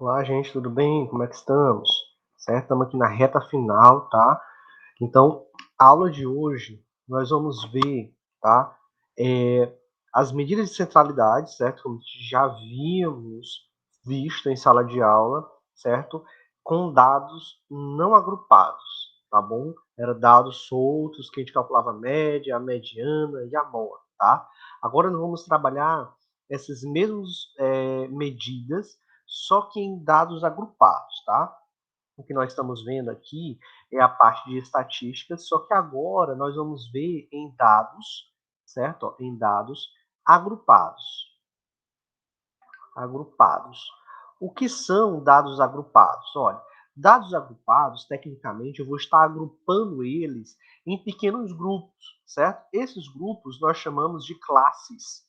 Olá, gente, tudo bem? Como é que estamos? Certo? Estamos aqui na reta final, tá? Então, a aula de hoje, nós vamos ver, tá? As medidas de centralidade, certo? Como já havíamos visto em sala de aula, certo? Com dados não agrupados, tá bom? Eram dados soltos que a gente calculava a média, a mediana e a moda, tá? Agora nós vamos trabalhar essas mesmas medidas, só que em dados agrupados, tá? O que nós estamos vendo aqui é a parte de estatísticas, só que agora nós vamos ver em dados, certo? Em dados agrupados. Agrupados. O que são dados agrupados? Olha, dados agrupados, tecnicamente, eu vou estar agrupando eles em pequenos grupos, certo? Esses grupos nós chamamos de classes,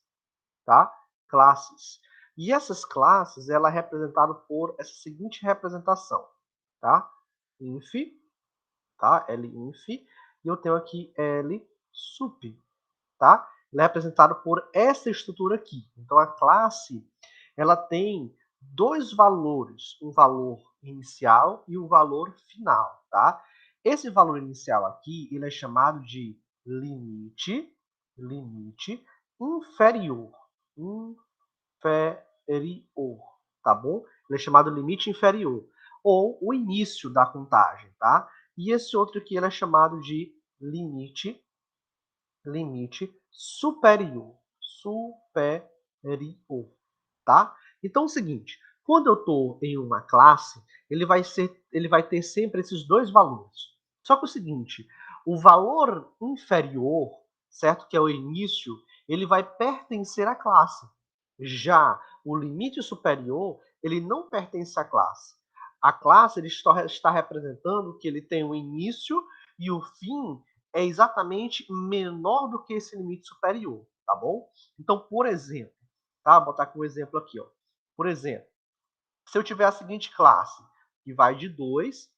tá? Classes. E essas classes, ela é representada por essa seguinte representação, tá? Inf, tá? Linf, e eu tenho aqui L_sup, tá? Ele é representado por essa estrutura aqui. Então a classe, ela tem dois valores, um valor inicial e um valor final, tá? Esse valor inicial aqui, ele é chamado de limite inferior, inferior, tá bom? Ele é chamado limite inferior, ou o início da contagem, tá? E esse outro aqui ele é chamado de limite superior, tá? Então é o seguinte, quando eu estou em uma classe, ele vai ter sempre esses dois valores. Só que é o seguinte, o valor inferior, certo? Que é o início, ele vai pertencer à classe. Já o limite superior, ele não pertence à classe. A classe ele está representando que ele tem o início e o fim é exatamente menor do que esse limite superior, tá bom? Então, por exemplo, tá? Vou botar aqui um exemplo aqui, ó. Por exemplo, se eu tiver a seguinte classe, que vai de 2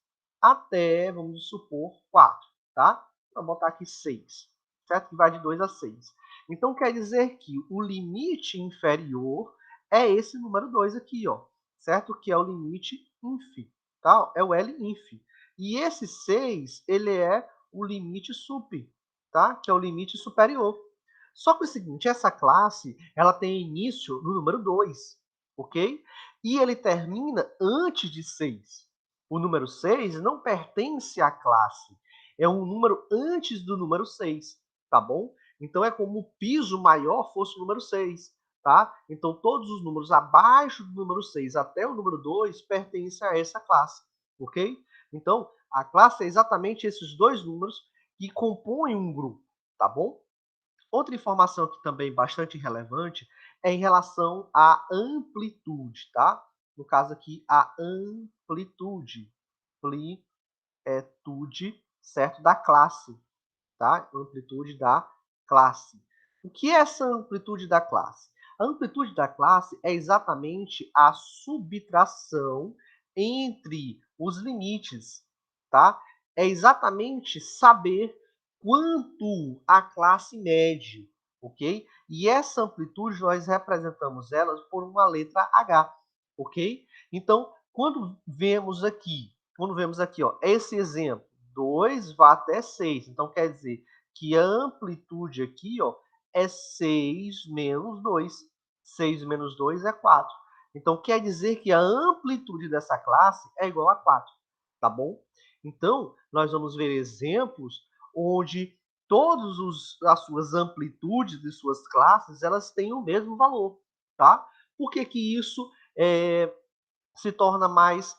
até, vamos supor, 4, tá? Vou botar aqui 6, certo? Que vai de 2 a 6. Então, quer dizer que o limite inferior é esse número 2 aqui, ó, certo? Que é o limite inf, tá? É o Linf. E esse 6, ele é o limite sup, tá? Que é o limite superior. Só que é o seguinte, essa classe, ela tem início no número 2, ok? E ele termina antes de 6. O número 6 não pertence à classe, é um número antes do número 6, tá bom? Então é como o piso maior fosse o número 6, tá? Então todos os números abaixo do número 6 até o número 2 pertencem a essa classe, ok? Então a classe é exatamente esses dois números que compõem um grupo, tá bom? Outra informação aqui também bastante relevante é em relação à amplitude, tá? No caso aqui, a amplitude, amplitude, certo? Da classe, tá? Amplitude da classe. O que é essa amplitude da classe? A amplitude da classe é exatamente a subtração entre os limites, tá? É exatamente saber quanto a classe mede, ok? E essa amplitude nós representamos ela por uma letra H, ok? Então, quando vemos aqui, ó, esse exemplo, 2 vai até 6, então quer dizer que a amplitude aqui, ó, é 6 menos 2. 6 menos 2 é 4. Então, quer dizer que a amplitude dessa classe é igual a 4, tá bom? Então, nós vamos ver exemplos onde todas as suas amplitudes de suas classes, elas têm o mesmo valor, tá? Por que que isso se torna mais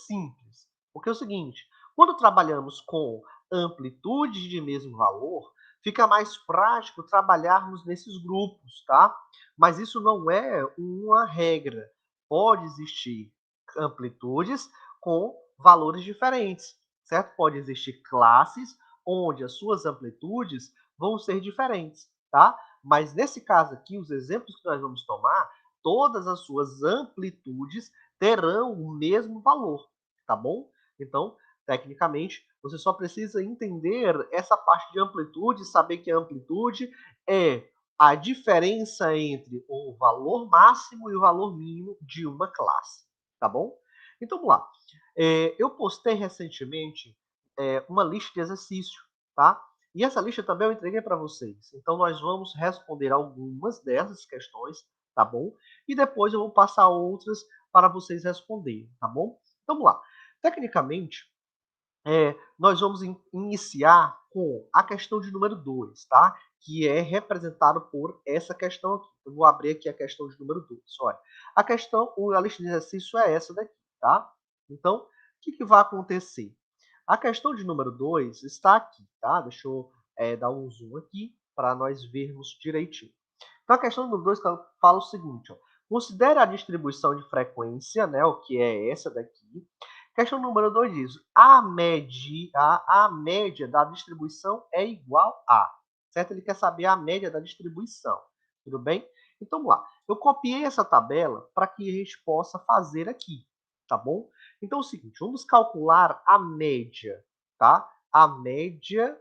simples? Porque é o seguinte, quando trabalhamos com amplitudes de mesmo valor, fica mais prático trabalharmos nesses grupos, tá? Mas isso não é uma regra. Pode existir amplitudes com valores diferentes, certo? Pode existir classes onde as suas amplitudes vão ser diferentes, tá? Mas nesse caso aqui, os exemplos que nós vamos tomar, todas as suas amplitudes terão o mesmo valor, tá bom? Então, tecnicamente, você só precisa entender essa parte de amplitude, saber que a amplitude é a diferença entre o valor máximo e o valor mínimo de uma classe, tá bom? Então, vamos lá. Eu postei recentemente uma lista de exercício, tá? E essa lista também eu entreguei para vocês. Então, nós vamos responder algumas dessas questões, tá bom? E depois eu vou passar outras para vocês responderem, tá bom? Então, vamos lá. Tecnicamente, nós vamos iniciar com a questão de número 2, tá? Que é representado por essa questão aqui. Eu vou abrir aqui a questão de número 2. Olha, a lista de exercício é essa daqui, tá? Então, o que vai acontecer? A questão de número 2 está aqui, tá? Deixa eu dar um zoom aqui para nós vermos direitinho. Então, a questão número 2 fala o seguinte, ó. Considere a distribuição de frequência, né? O que é essa daqui. Questão número 2 diz: a média da distribuição é igual a. Certo? Ele quer saber a média da distribuição. Tudo bem? Então, vamos lá. Eu copiei essa tabela para que a gente possa fazer aqui. Tá bom? Então, é o seguinte: vamos calcular a média. Tá? A média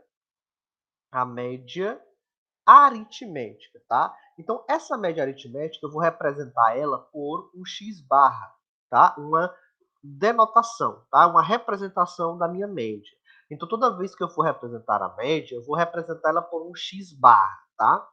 aritmética, tá? Então, essa média aritmética, eu vou representar ela por um x barra, tá? Uma denotação, tá? Uma representação da minha média. Então, toda vez que eu for representar a média, eu vou representar ela por um x barra, tá?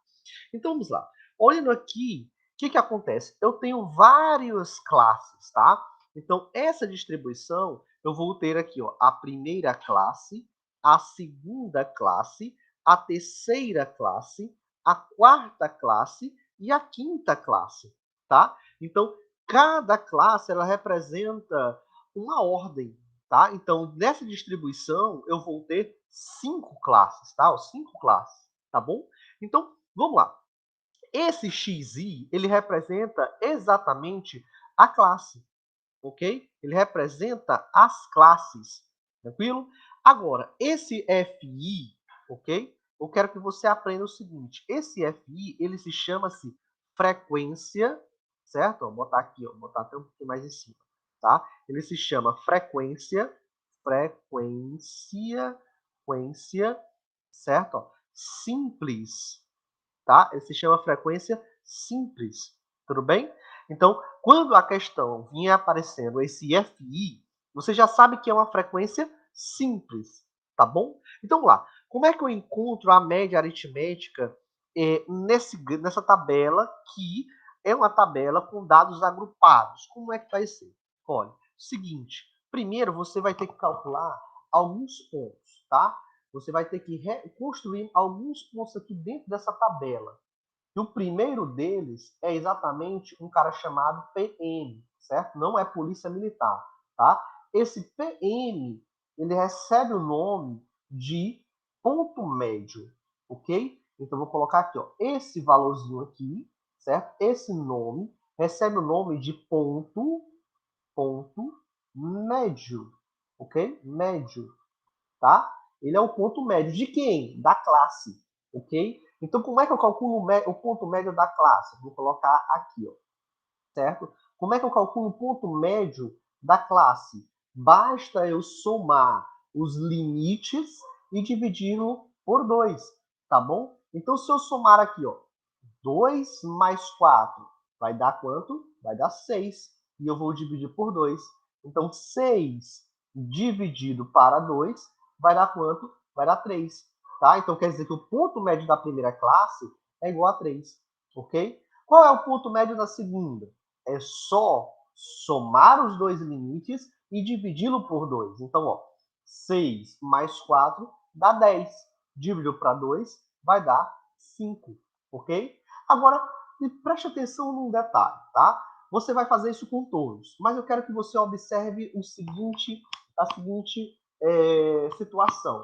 Então, vamos lá. Olhando aqui, o que acontece? Eu tenho várias classes, tá? Então, essa distribuição, eu vou ter aqui, ó, a primeira classe, a segunda classe, a terceira classe, a quarta classe e a quinta classe, tá? Então, cada classe, ela representa uma ordem, tá? Então, nessa distribuição, eu vou ter 5 classes, tá? 5 classes, tá bom? Então, vamos lá. Esse xi, ele representa exatamente a classe, ok? Ele representa as classes, tranquilo? Agora, esse fi, ok? Eu quero que você aprenda o seguinte: esse fi, ele se chama-se frequência, certo? Vou botar aqui, ó, vou botar até um pouquinho mais em cima, tá? Ele se chama frequência, certo? Ó, simples, tá? Ele se chama frequência simples, tudo bem? Então, quando a questão vinha aparecendo esse FI, você já sabe que é uma frequência simples, tá bom? Então, vamos lá. Como é que eu encontro a média aritmética nessa tabela, que é uma tabela com dados agrupados? Como é que vai ser? Olha, seguinte, primeiro você vai ter que calcular alguns pontos, tá? Você vai ter que construir alguns pontos aqui dentro dessa tabela. E o primeiro deles é exatamente um cara chamado PM, certo? Não é polícia militar, tá? Esse PM, ele recebe o nome de ponto médio, ok? Então, vou colocar aqui, ó, esse valorzinho aqui, certo? Esse nome recebe o nome de ponto médio, ok? Médio, tá? Ele é o ponto médio de quem? Da classe, ok? Então, como é que eu calculo o ponto médio da classe? Vou colocar aqui, ó, certo? Como é que eu calculo o ponto médio da classe? Basta eu somar os limites e dividi-lo por 2, tá bom? Então, se eu somar aqui, ó, 2 mais 4 vai dar quanto? Vai dar 6. E eu vou dividir por 2. Então, 6 dividido para 2 vai dar quanto? Vai dar 3. Tá? Então, quer dizer que o ponto médio da primeira classe é igual a 3. Ok? Qual é o ponto médio da segunda? É só somar os dois limites e dividi-lo por 2. Então, ó, 6 mais 4 dá 10. Dividido para 2 vai dar 5. Ok? Agora, preste atenção num detalhe, tá? Você vai fazer isso com todos, mas eu quero que você observe a seguinte situação.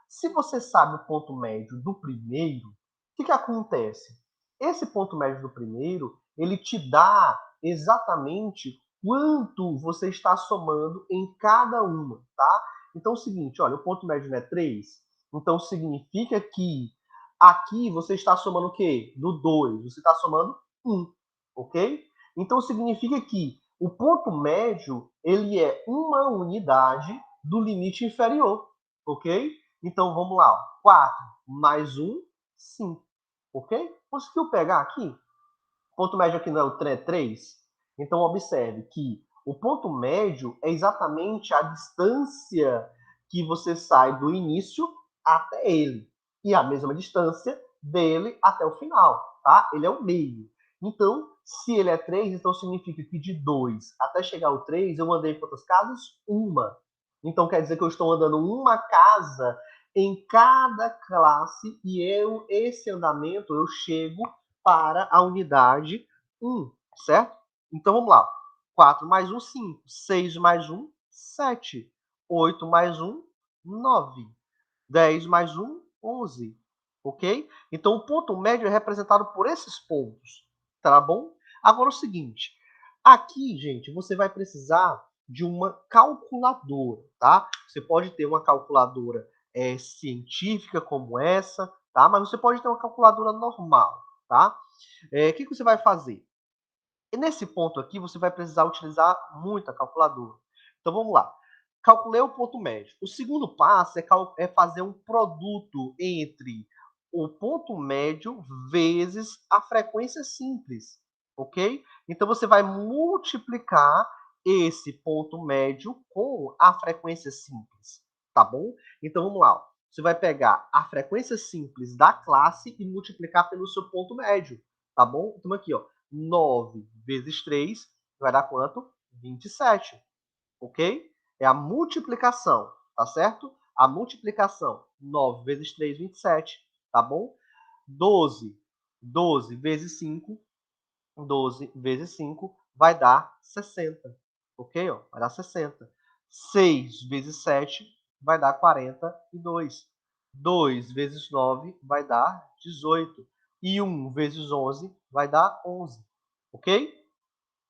Se você sabe o ponto médio do primeiro, o que acontece? Esse ponto médio do primeiro, ele te dá exatamente quanto você está somando em cada uma, tá? Então é o seguinte, olha, o ponto médio não é 3, então significa que aqui você está somando o quê? Do 2, você está somando 1, ok? Então significa que o ponto médio, ele é uma unidade do limite inferior, ok? Então, vamos lá. 4 mais 1, 5. Ok? Conseguiu pegar aqui? Ponto médio aqui não é o 3? Então, observe que O ponto médio é exatamente a distância que você sai do início até ele. E a mesma distância dele até o final, tá? Ele é o meio. Então, se ele é 3, então significa que de 2 até chegar ao 3, eu andei quantas casas? Uma. Então, quer dizer que eu estou andando uma casa em cada classe e esse andamento eu chego para a unidade 1, certo? Então, vamos lá. 4 mais 1, 5. 6 mais 1, 7. 8 mais 1, 9. 10 mais 1, 11. Ok? Então, o ponto médio é representado por esses pontos. Tá bom? Agora, o seguinte. Aqui, gente, você vai precisar de uma calculadora, tá? Você pode ter uma calculadora científica como essa, tá? Mas você pode ter uma calculadora normal, tá? O que você vai fazer? E nesse ponto aqui, você vai precisar utilizar muita calculadora. Então, vamos lá. Calculei o ponto médio. O segundo passo é fazer um produto entre o ponto médio vezes a frequência simples, ok? Então, você vai multiplicar esse ponto médio com a frequência simples, tá bom? Então, vamos lá. Você vai pegar a frequência simples da classe e multiplicar pelo seu ponto médio, tá bom? Então, aqui, ó. 9 vezes 3 vai dar quanto? 27, ok? É a multiplicação, tá certo? A multiplicação, 9 vezes 3, 27, tá bom? 12, 12 vezes 5, 12 vezes 5 vai dar 60, ok? Ó, vai dar 60. 6 vezes 7 vai dar 42. 2 vezes 9 vai dar 18. E 1 vezes 11 vai dar 11, ok?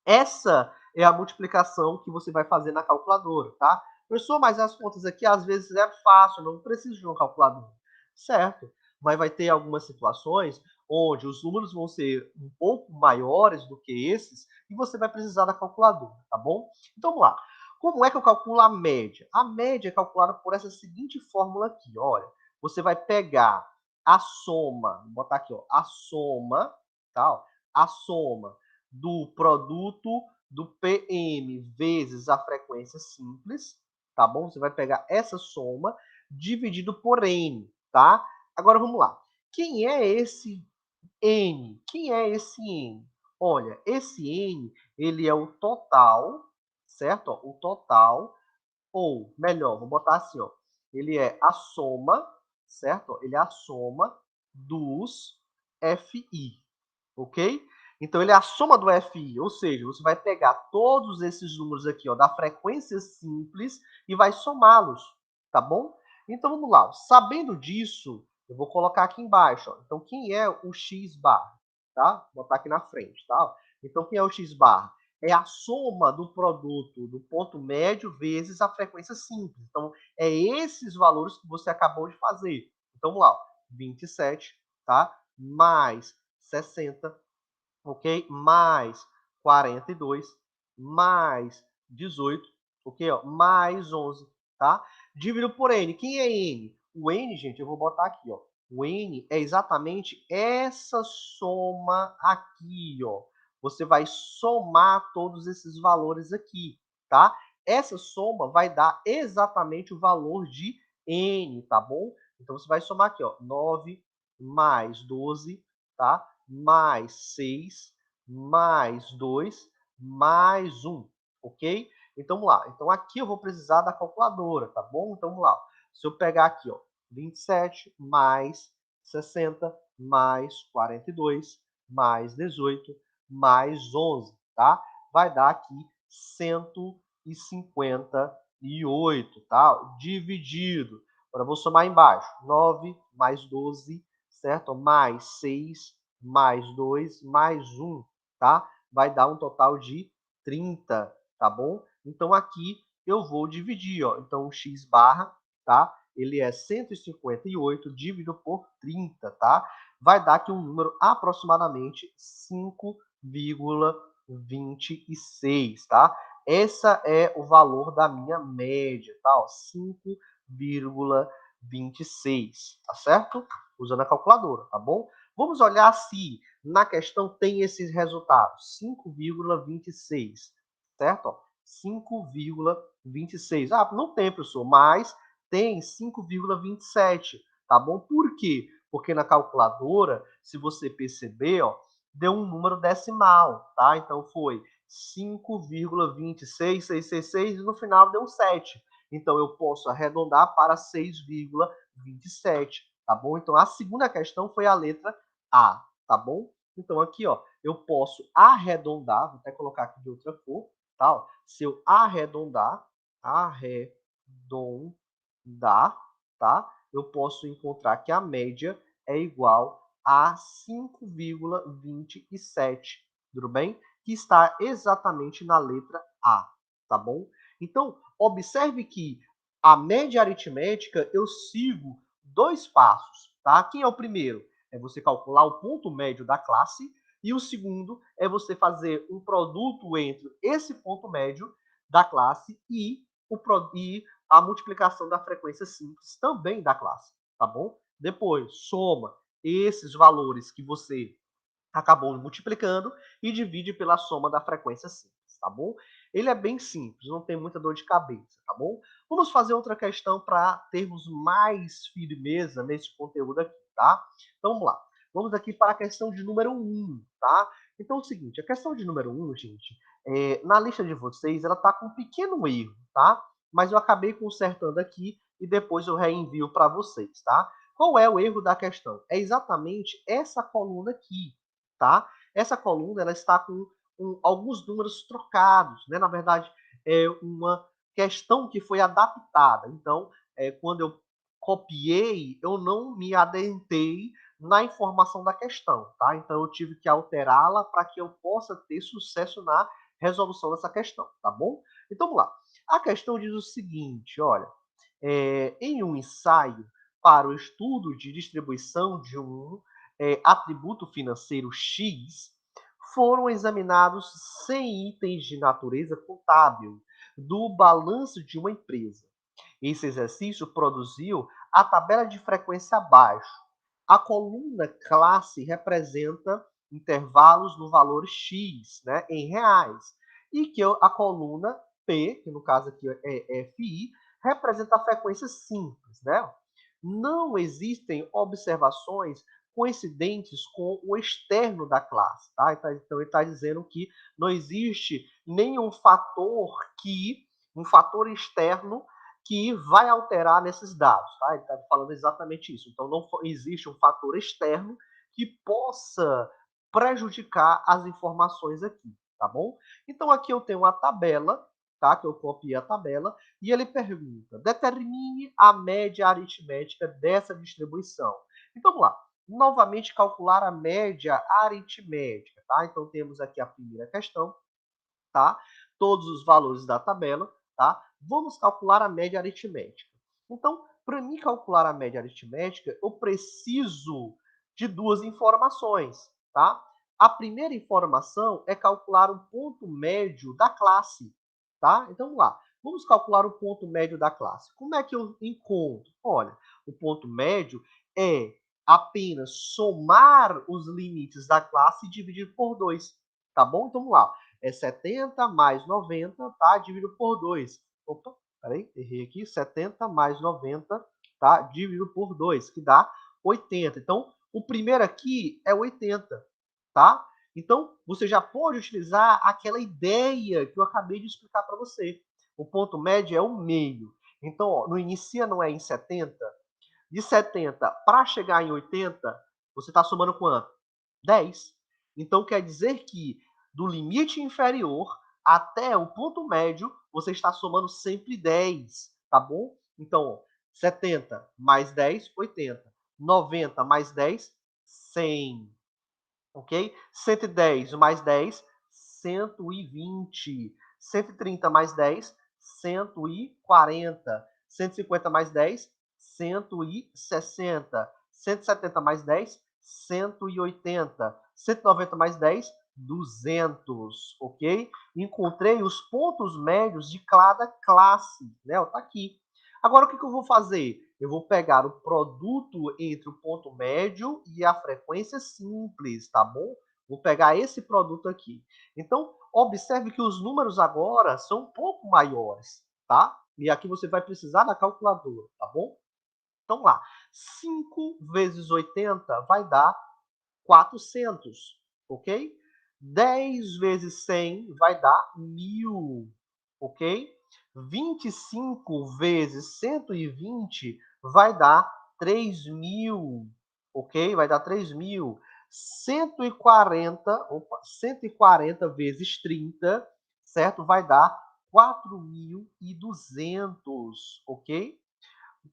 Essa é a multiplicação que você vai fazer na calculadora, tá? Professor, mas as contas aqui às vezes é fácil, não preciso de uma calculadora. Certo, mas vai ter algumas situações onde os números vão ser um pouco maiores do que esses e você vai precisar da calculadora, tá bom? Então vamos lá. Como é que eu calculo a média? A média é calculada por essa seguinte fórmula aqui, olha. Você vai pegar a soma, vou botar aqui, ó, a soma, tá? Ó, a soma do produto do PM vezes a frequência simples, tá bom? Você vai pegar essa soma dividido por N, tá? Agora vamos lá. Quem é esse N? Quem é esse N? Olha, esse N, ele é o total, certo? Ó, o total, ou melhor, vou botar assim, ó. Ele é a soma, certo? Ele é a soma dos FI, ok? Então, ele é a soma do FI, ou seja, você vai pegar todos esses números aqui, ó, da frequência simples e vai somá-los, tá bom? Então, vamos lá. Sabendo disso, eu vou colocar aqui embaixo, ó. Então, quem é o x bar? Tá? Vou botar aqui na frente, tá? Então, quem é o x bar? É a soma do produto do ponto médio vezes a frequência simples. Então, é esses valores que você acabou de fazer. Então, vamos lá. 27, tá? Mais 60, ok? Mais 42, mais 18, ok? Ó, mais 11, tá? Dividido por N. Quem é N? O N, gente, eu vou botar aqui, ó. O N é exatamente essa soma aqui, ó. Você vai somar todos esses valores aqui, tá? Essa soma vai dar exatamente o valor de N, tá bom? Então, você vai somar aqui, ó. 9 mais 12, tá? Mais 6, mais 2, mais 1, ok? Então, vamos lá. Então, aqui eu vou precisar da calculadora, tá bom? Então, vamos lá. Se eu pegar aqui, ó, 27 mais 60 mais 42 mais 18 mais 11, tá? Vai dar aqui 158, tá? Dividido. Agora, eu vou somar embaixo. 9 mais 12, certo? Mais 6 mais 2 mais 1, tá? Vai dar um total de 30, tá bom? Então, aqui eu vou dividir, ó. Então, o x barra, tá? Ele é 158 dividido por 30, tá? Vai dar aqui um número aproximadamente 5,26, tá? Essa é o valor da minha média, tá? 5,26, tá certo? Usando a calculadora, tá bom? Vamos olhar se na questão tem esses resultados. 5,26, certo? 5,26. Ah, não tem, professor, mas tem 5,27, tá bom? Por quê? Porque na calculadora, se você perceber, ó, deu um número decimal, tá? Então foi 5,26666 e no final deu 7. Então eu posso arredondar para 6,27, tá bom? Então a segunda questão foi a letra A, tá bom? Então aqui, ó, eu posso arredondar, vou até colocar aqui de outra cor, tá? Ó, se eu arredondar, tá? Eu posso encontrar que a média é igual a 5,27, tudo bem? Que está exatamente na letra A, tá bom? Então, observe que a média aritmética eu sigo dois passos, tá? Quem é o primeiro? É você calcular o ponto médio da classe e o segundo é você fazer um produto entre esse ponto médio da classe e a multiplicação da frequência simples também da classe, tá bom? Depois, soma esses valores que você acabou multiplicando e divide pela soma da frequência simples, tá bom? Ele é bem simples, não tem muita dor de cabeça, tá bom? Vamos fazer outra questão para termos mais firmeza nesse conteúdo aqui, tá? Então vamos lá. Vamos aqui para a questão de número 1, tá? Então é o seguinte, a questão de número 1, gente, na lista de vocês, ela está com um pequeno erro, tá? Mas eu acabei consertando aqui e depois eu reenvio para vocês, tá? Qual é o erro da questão? É exatamente essa coluna aqui, tá? Essa coluna ela está com alguns números trocados, né? Na verdade, é uma questão que foi adaptada. Então, quando eu copiei, eu não me adentrei na informação da questão, tá? Então, eu tive que alterá-la para que eu possa ter sucesso na resolução dessa questão, tá bom? Então, vamos lá. A questão diz o seguinte, olha, em um ensaio para o estudo de distribuição de um atributo financeiro X, foram examinados 100 itens de natureza contábil do balanço de uma empresa. Esse exercício produziu a tabela de frequência abaixo. A coluna classe representa intervalos no valor X, né, em reais, e que a coluna P, que no caso aqui é FI, representa a frequência simples, né? Não existem observações coincidentes com o externo da classe, tá? Então ele está dizendo que não existe nenhum um fator externo que vai alterar nesses dados, tá? Ele está falando exatamente isso. Então não existe um fator externo que possa prejudicar as informações aqui, tá bom? Então aqui eu tenho uma tabela, tá? Que eu copiei a tabela e ele pergunta: determine a média aritmética dessa distribuição. Então vamos lá. Novamente calcular a média aritmética, tá? Então temos aqui a primeira questão, tá? Todos os valores da tabela, tá? Vamos calcular a média aritmética. Então, para mim calcular a média aritmética, eu preciso de duas informações, tá? A primeira informação é calcular o ponto médio da classe, tá? Então, vamos lá. Vamos calcular o ponto médio da classe. Como é que eu encontro? Olha, o ponto médio é apenas somar os limites da classe e dividir por 2, tá bom? Então, vamos lá. É 70 mais 90, tá? Dividido por 2. Opa, peraí, errei aqui. 70 mais 90, tá? Dividido por 2, que dá 80. Então, o primeiro aqui é 80, tá? Então, você já pode utilizar aquela ideia que eu acabei de explicar para você. O ponto médio é o meio. Então, ó, no inicia não é em 70? De 70 para chegar em 80, você está somando quanto? 10. Então, quer dizer que do limite inferior até o ponto médio, você está somando sempre 10, tá bom? Então, ó, 70 mais 10, 80. 90 mais 10, 100. Ok? 110 mais 10, 120. 130 mais 10, 140. 150 mais 10, 160. 170 mais 10, 180. 190 mais 10, 200, ok? Encontrei os pontos médios de cada classe, né? Tá aqui. Agora, o que eu vou fazer? Eu vou pegar o produto entre o ponto médio e a frequência simples, tá bom? Vou pegar esse produto aqui. Então, observe que os números agora são um pouco maiores, tá? E aqui você vai precisar da calculadora, tá bom? Então, lá, 5 vezes 80 vai dar 400, ok? 10 vezes 100 vai dar 1.000, ok? 25 vezes 120 vai dar 3.000, ok? Vai dar 3.000. 140 vezes 30, certo? Vai dar 4.200, ok?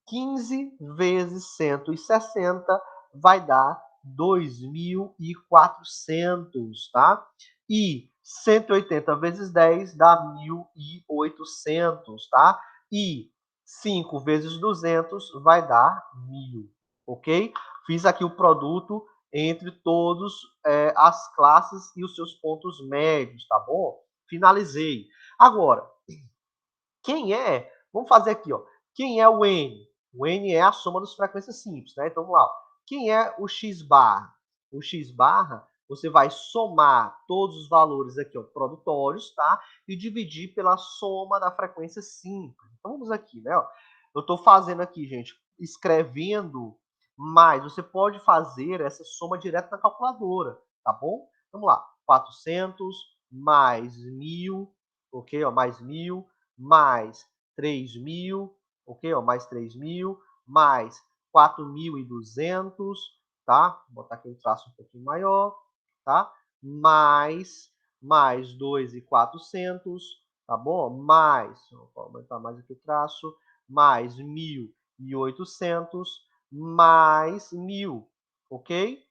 15 vezes 160 vai dar 2.400, tá? E 180 vezes 10 dá 1.800, tá? E 5 vezes 200 vai dar 1.000, ok? Fiz aqui o produto entre todos as classes e os seus pontos médios, tá bom? Finalizei. Agora, quem é? Vamos fazer aqui, ó. Quem é o N? O N é a soma das frequências simples, né? Então vamos lá. Quem é o X barra? O X barra, você vai somar todos os valores aqui, ó, produtórios, tá? E dividir pela soma da frequência simples. Então vamos aqui, né? Ó. Eu estou fazendo aqui, gente, escrevendo mais. Você pode fazer essa soma direto na calculadora, tá bom? Vamos lá. 400 mais 1.000, ok? Ó, mais 1.000 mais 3.000, ok? Ó, mais 3.000, mais 4.200, tá? Vou botar aqui um traço um pouquinho maior, tá? Mais 2.400, tá bom? Mais, vou aumentar mais aqui o traço, mais 1.800, mais 1.000, ok?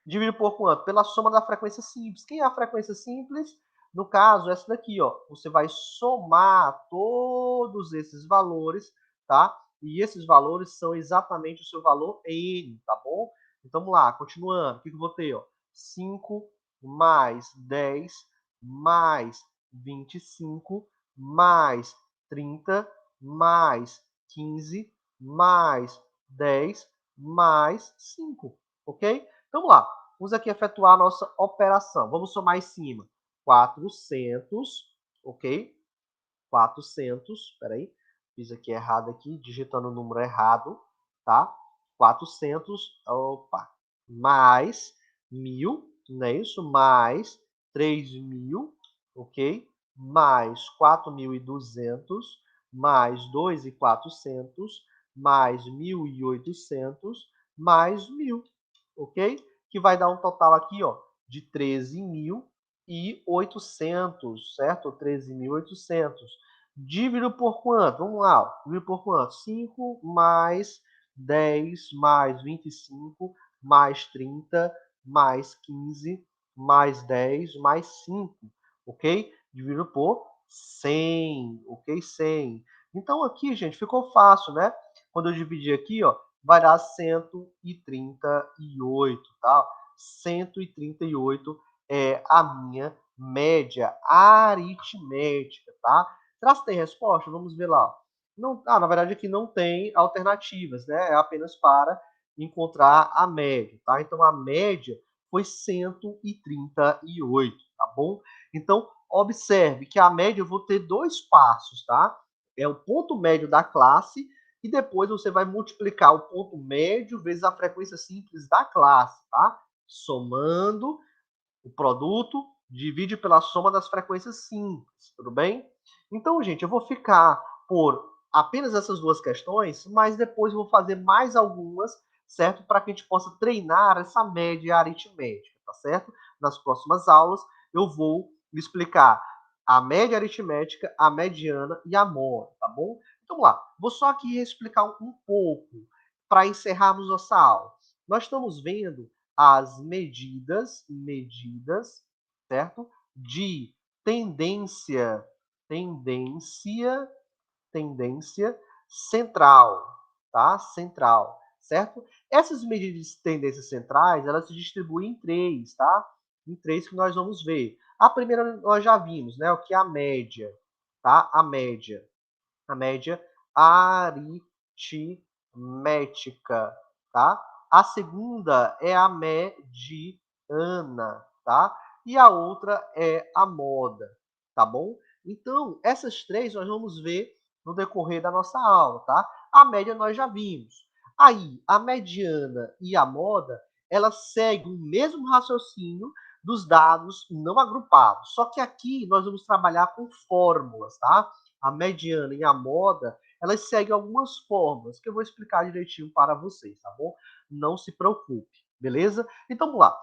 Dividido por quanto? Pela soma da frequência simples. Quem é a frequência simples? No caso, essa daqui, ó. Você vai somar todos esses valores, tá? E esses valores são exatamente o seu valor N, tá bom? Então, vamos lá, continuando. O que eu vou ter, ó? 5 mais 10 mais 25 mais 30 mais 15 mais 10 mais 5, ok? Então, vamos lá. Vamos aqui efetuar a nossa operação. Vamos somar em cima. 400, ok? 400, espera aí. Fiz aqui errado aqui, digitando o número errado, tá? 400, opa, mais 1.000, não é isso? Mais 3.000, ok? Mais 4.200, mais 2.400, mais 1.800, mais 1.000, ok? Que vai dar um total aqui, ó, de 13.800, certo? 13.800. Dividido por quanto? Vamos lá. Dividido por quanto? 5 mais 10 mais 25 mais 30 mais 15 mais 10 mais 5, ok? Dividido por 100, ok? 100. Então aqui, gente, ficou fácil, né? Quando eu dividir aqui, ó, vai dar 138, tá? 138 é a minha média aritmética, tá? Será que tem resposta? Vamos ver lá. Não, na verdade aqui não tem alternativas, né? É apenas para encontrar a média, tá? Então a média foi 138, tá bom? Então observe que a média eu vou ter dois passos, tá? É o ponto médio da classe e depois você vai multiplicar o ponto médio vezes a frequência simples da classe, tá? Somando o produto, divide pela soma das frequências simples, tudo bem? Então, gente, eu vou ficar por apenas essas duas questões, mas depois eu vou fazer mais algumas, certo? Para que a gente possa treinar essa média aritmética, tá certo? Nas próximas aulas eu vou explicar a média aritmética, a mediana e a moda, tá bom? Então, vamos lá. Vou só aqui explicar um pouco para encerrarmos nossa aula. Nós estamos vendo as medidas, certo? De tendência, tendência, tendência central, tá? Central, certo? Essas medidas de tendência centrais, elas se distribuem em três, tá? Em três que nós vamos ver. A primeira nós já vimos, né? O que é a média, tá? A média aritmética, tá? A segunda é a mediana, tá? E a outra é a moda, tá bom? Então, essas três nós vamos ver no decorrer da nossa aula, tá? A média nós já vimos. Aí, a mediana e a moda, elas seguem o mesmo raciocínio dos dados não agrupados. Só que aqui nós vamos trabalhar com fórmulas, tá? A mediana e a moda, elas seguem algumas fórmulas que eu vou explicar direitinho para vocês, tá bom? Não se preocupe, beleza? Então, vamos lá.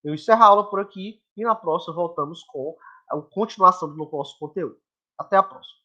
Eu encerro a aula por aqui e na próxima voltamos com a continuação do nosso conteúdo. Até a próxima.